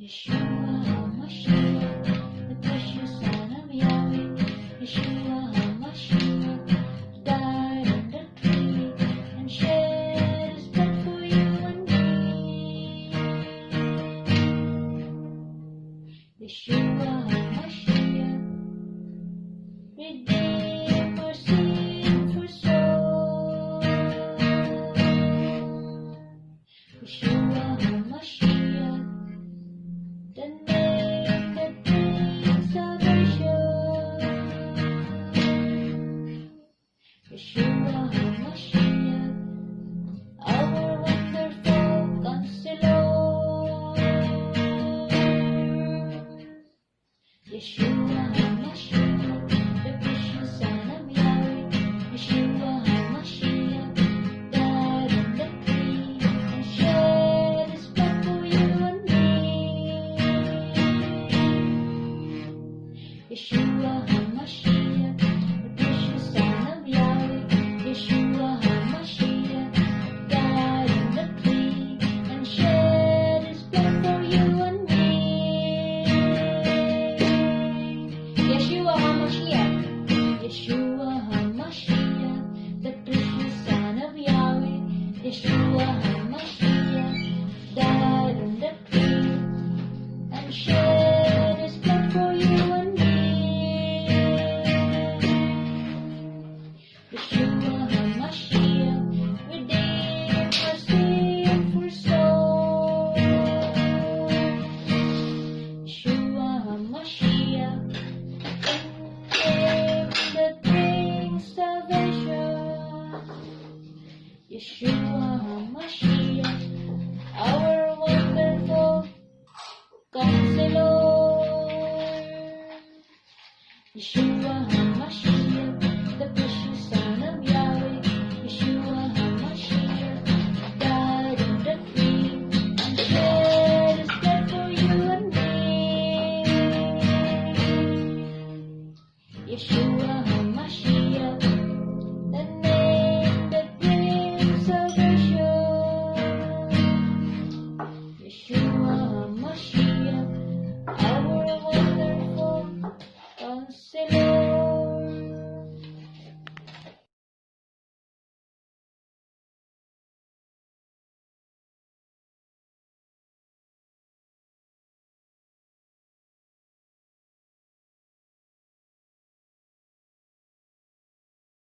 Yeshua HaMashiach, the precious Son of Yahweh. Yeshua HaMashiach died on the tree and shed his blood for you and me. Yeshua HaMashiach redeemed our sinful soul. Yeshua HaMashiach, the name that brings salvation. Yeshua HaMashiach, our wonderful Counselor. Yeshua HaMashiach, the precious Son of Yahweh. Yeshua HaMashiach died on the tree and shed his blood for you and me. Yeshua HaMashiach, the precious Son of Yahweh. Yeshua HaMashiach died on the tree and shed his blood for you and me. Yeshua HaMashiach, Yeshua HaMashiach, the precious Son of Yahweh. Yeshua HaMashiach died on the tree and shed his blood for you and me. Yeshua HaMashiach redeemed our sinful soul. Yeshua HaMashiach, the name that brings salvation. Yeshua